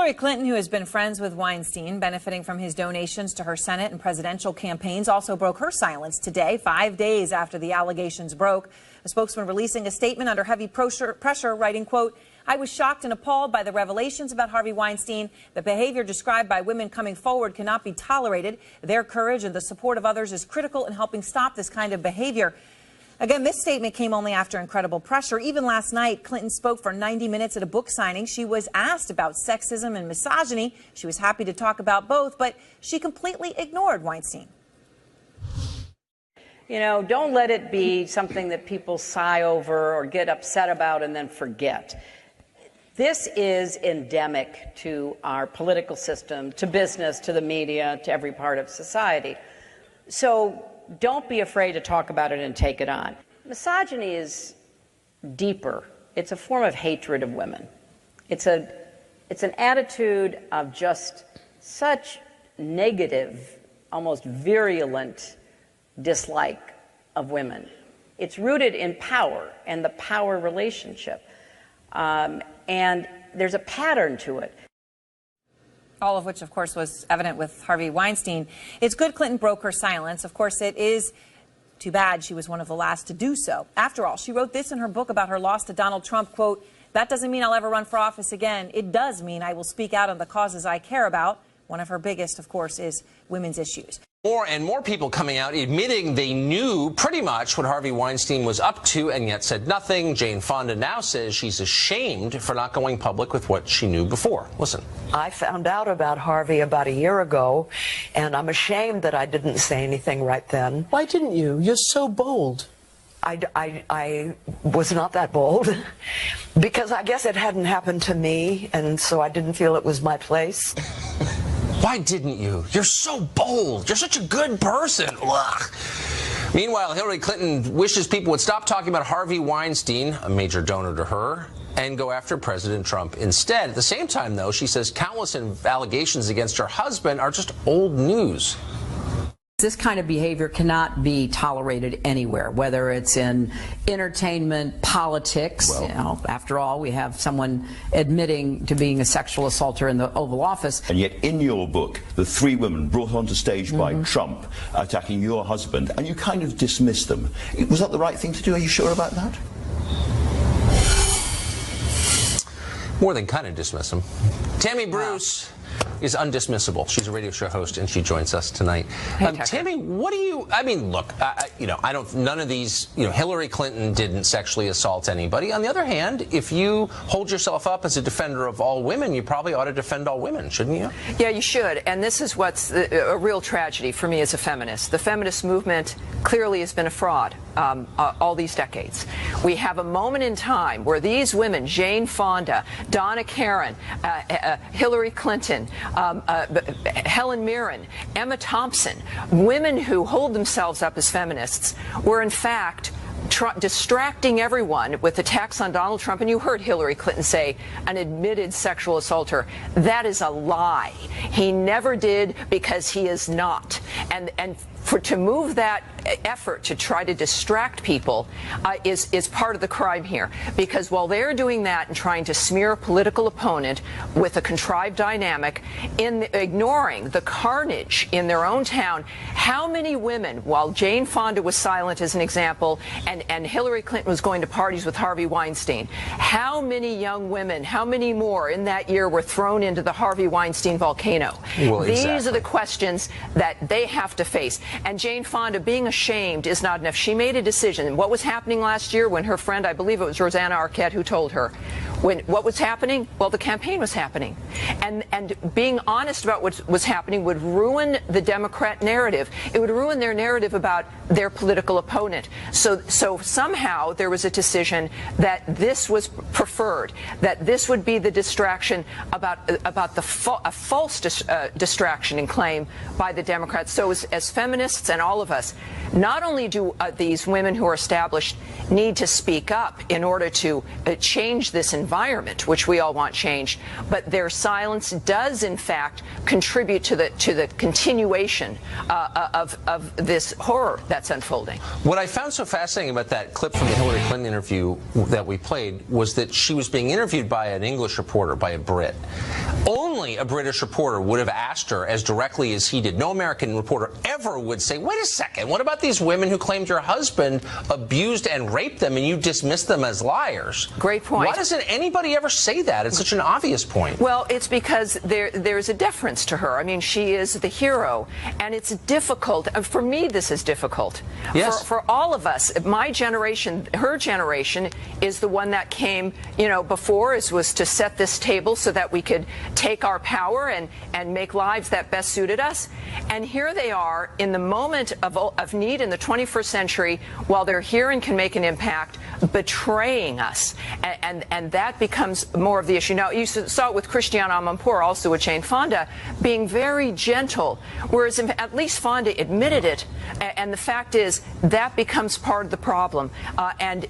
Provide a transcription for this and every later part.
Hillary Clinton, who has been friends with Weinstein, benefiting from his donations to her Senate and presidential campaigns, also broke her silence today, 5 days after the allegations broke. A spokesman releasing a statement under heavy pressure, writing, quote, "I was shocked and appalled by the revelations about Harvey Weinstein. The behavior described by women coming forward cannot be tolerated. Their courage and the support of others is critical in helping stop this kind of behavior." Again, this statement came only after incredible pressure. Even last night, Clinton spoke for 90 minutes at a book signing. She was asked about sexism and misogyny. She was happy to talk about both, but she completely ignored Weinstein. You know, don't let it be something that people sigh over or get upset about and then forget. This is endemic to our political system, to business, to the media, to every part of society. So don't be afraid to talk about it and take it on. Misogyny is deeper. It's a form of hatred of women. It's an attitude of just such negative, almost virulent dislike of women. It's rooted in power and the power relationship. And there's a pattern to it. All of which, of course, was evident with Harvey Weinstein. It's good Clinton broke her silence. Of course, it is too bad she was one of the last to do so. After all, she wrote this in her book about her loss to Donald Trump, quote, "That doesn't mean I'll ever run for office again. It does mean I will speak out on the causes I care about." One of her biggest, of course, is women's issues. More and more people coming out admitting they knew pretty much what Harvey Weinstein was up to and yet said nothing. Jane Fonda now says she's ashamed for not going public with what she knew before. Listen. I found out about Harvey about a year ago, and I'm ashamed that I didn't say anything right then. Why didn't you? You're so bold. I was not that bold because I guess it hadn't happened to me, and so I didn't feel it was my place. Why didn't you? You're so bold. You're such a good person. Ugh. Meanwhile, Hillary Clinton wishes people would stop talking about Harvey Weinstein, a major donor to her, and go after President Trump instead. At the same time, though, she says countless allegations against her husband are just old news. This kind of behavior cannot be tolerated anywhere, whether it's in entertainment, politics. Well, you know, after all, we have someone admitting to being a sexual assaulter in the Oval Office. And yet in your book, the three women brought onto stage by Trump attacking your husband, and you kind of dismissed them. Was that the right thing to do? Are you sure about that? More than kind of dismiss them. Tammy Bruce is undismissible. She's a radio show host, and she joins us tonight. Tammy, what do you? I mean, look, you know, I don't. None of these. You know, Hillary Clinton didn't sexually assault anybody. On the other hand, if you hold yourself up as a defender of all women, you probably ought to defend all women, shouldn't you? Yeah, you should. And this is what's a real tragedy for me as a feminist. The feminist movement clearly has been a fraud all these decades. We have a moment in time where these women, Jane Fonda, Donna Karan, Hillary Clinton, Helen Mirren, Emma Thompson, women who hold themselves up as feminists, were in fact distracting everyone with attacks on Donald Trump. And you heard Hillary Clinton say an admitted sexual assaulter. That is a lie. He never did, because he is not. And to move that effort to try to distract people is part of the crime here, because while they're doing that and trying to smear a political opponent with a contrived dynamic, in ignoring the carnage in their own town, how many women, while Jane Fonda was silent as an example, and Hillary Clinton was going to parties with Harvey Weinstein, how many young women, how many more in that year were thrown into the Harvey Weinstein volcano? Well, These are the questions that they have to face. And Jane Fonda being ashamed is not enough. She made a decision. And what was happening last year when her friend, I believe it was Rosanna Arquette, who told her, what was happening? Well, the campaign was happening. And being honest about what was happening would ruin the Democrat narrative. It would ruin their narrative about their political opponent. So somehow there was a decision that this was preferred, that this would be the distraction about a false distraction and claim by the Democrats. So as feminists and all of us, not only do these women who are established need to speak up in order to change this environment, which we all want changed, but their silence does in fact contribute to the continuation of this horror that's unfolding. What I found so fascinating about that clip from the Hillary Clinton interview that we played was that she was being interviewed by an English reporter, by a Brit. Only only a British reporter would have asked her as directly as he did. No American reporter ever would say, wait a second, what about these women who claimed your husband abused and raped them and you dismissed them as liars? Great point. Why doesn't anybody ever say that? It's such an obvious point. Well, it's because there's a deference to her. I mean, she is the hero, and it's difficult. For me, this is difficult. Yes. For all of us, my generation, her generation, is the one that came, before us, was to set this table so that we could take our power and make lives that best suited us. And here they are in the moment of need in the 21st century, while they're here and can make an impact, betraying us. And that becomes more of the issue. Now, you saw it with Christiane Amanpour, also with Jane Fonda, being very gentle, whereas at least Fonda admitted it. And the fact is, that becomes part of the problem. And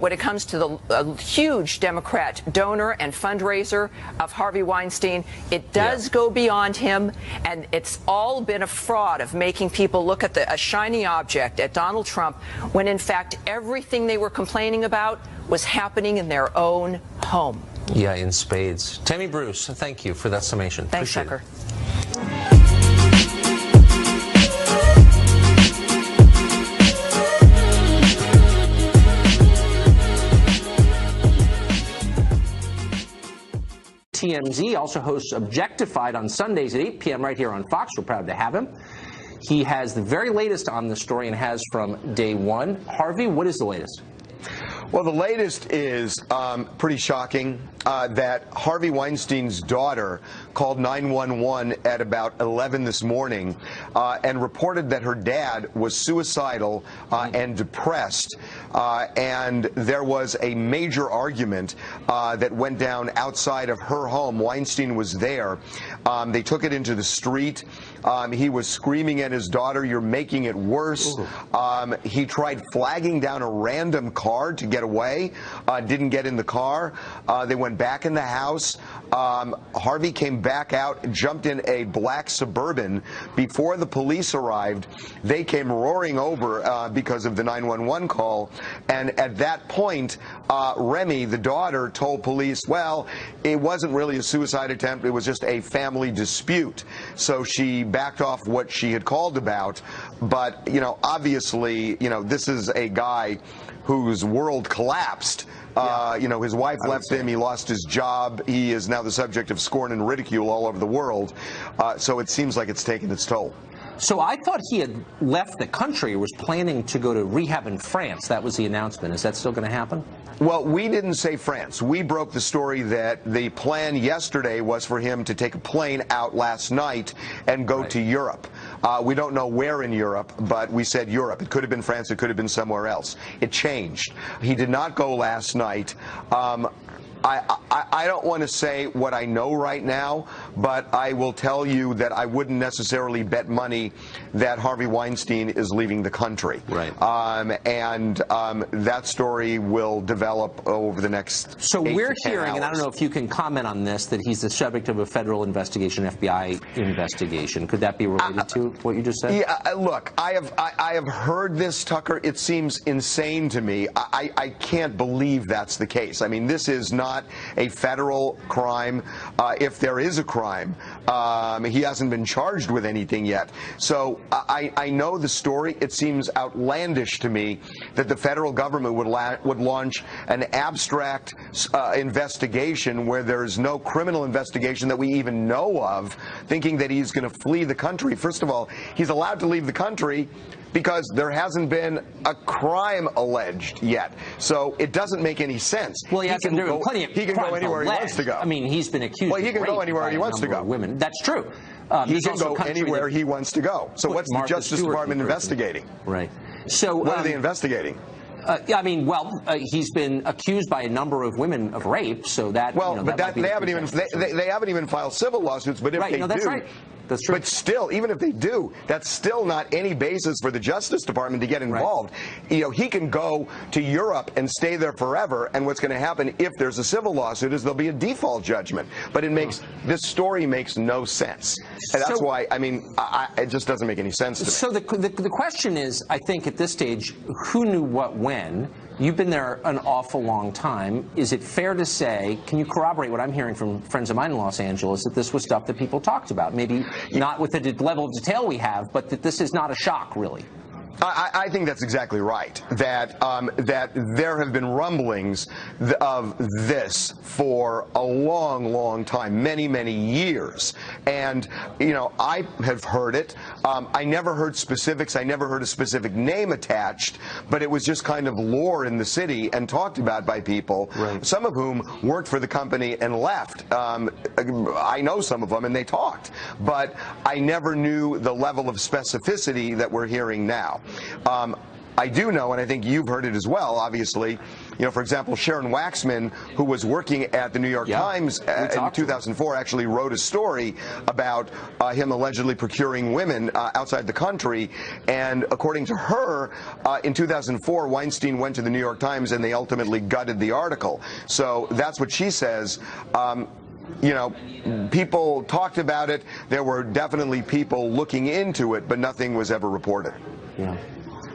when it comes to the huge Democrat donor and fundraiser of Harvey Weinstein, it does go beyond him, and it's all been a fraud of making people look at a shiny object, at Donald Trump, when in fact everything they were complaining about was happening in their own home. Yeah, in spades. Tammy Bruce, thank you for that summation. Thanks, Tucker. TMZ also hosts Objectified on Sundays at 8 p.m. right here on Fox. We're proud to have him. He has the very latest on the story and has from day one. Harvey, what is the latest? Well, the latest is pretty shocking that Harvey Weinstein's daughter called 911 at about 11 this morning and reported that her dad was suicidal and depressed. And there was a major argument that went down outside of her home. Weinstein was there. They took it into the street. He was screaming at his daughter, "You're making it worse." He tried flagging down a random car to get away, didn't get in the car. They went back in the house. Harvey came back out, jumped in a black Suburban. Before the police arrived, they came roaring over because of the 911 call. And at that point, Remy, the daughter, told police, well, it wasn't really a suicide attempt, it was just a family dispute. So she backed off what she had called about. But, obviously, this is a guy whose world collapsed. His wife left him, he lost his job, he is now the subject of scorn and ridicule all over the world. So it seems like it's taken its toll. So I thought he had left the country, was planning to go to rehab in France. That was the announcement. Is that still going to happen? Well, we didn't say France. We broke the story that the plan yesterday was for him to take a plane out last night and go to Europe. We don't know where in Europe, but we said Europe. It could have been France. It could have been somewhere else. It changed. He did not go last night. I don't want to say what I know right now, but I will tell you that I wouldn't necessarily bet money that Harvey Weinstein is leaving the country. Right. That story will develop over the next So we're 8 to 10 hearing, hours. and I don't know if you can comment on this, that he's the subject of a federal investigation, FBI investigation. Could that be related to what you just said? Yeah, look, I have heard this, Tucker. It seems insane to me. I can't believe that's the case. I mean, this is not a federal crime. If there is a crime, he hasn't been charged with anything yet. So I know the story. It seems outlandish to me that the federal government would launch an abstract investigation where there's no criminal investigation that we even know of, thinking that he's going to flee the country. First of all, he's allowed to leave the country because there hasn't been a crime alleged yet. So it doesn't make any sense. Well, he can go anywhere he wants to go. I mean, he's been accused Well, he can go anywhere he wants to go. Women. That's true. He can go anywhere he wants to go. So what's the Justice Department investigating? Right. So what are they investigating? He's been accused by a number of women of rape, so that. They haven't even filed civil lawsuits. But if they do, that's right. That's true. But still, even if they do, that's still not any basis for the Justice Department to get involved. Right. He can go to Europe and stay there forever, and what's going to happen if there's a civil lawsuit is there'll be a default judgment. But this story makes no sense. And that's why, it just doesn't make any sense to me. So the question is, I think at this stage, who knew what when? You've been there an awful long time. Is it fair to say, can you corroborate what I'm hearing from friends of mine in Los Angeles, that this was stuff that people talked about? Maybe not with the level of detail we have, but that this is not a shock, really. I think that's exactly right. That there have been rumblings of this for a long, long time, many, many years. And, you know, I have heard it. I never heard specifics. I never heard a specific name attached, but it was just kind of lore in the city and talked about by people, some of whom worked for the company and left. I know some of them, and they talked. But I never knew the level of specificity that we're hearing now. I do know, and I think you've heard it as well, obviously, you know, for example, Sharon Waxman, who was working at the New York Times in 2004, actually wrote a story about him allegedly procuring women outside the country. And according to her, in 2004, Weinstein went to the New York Times and they ultimately gutted the article. So that's what she says. You know, people talked about it. There were definitely people looking into it, but nothing was ever reported. Yeah.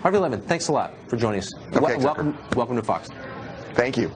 Harvey Lemon, thanks a lot for joining us. Okay, welcome to Fox. Thank you.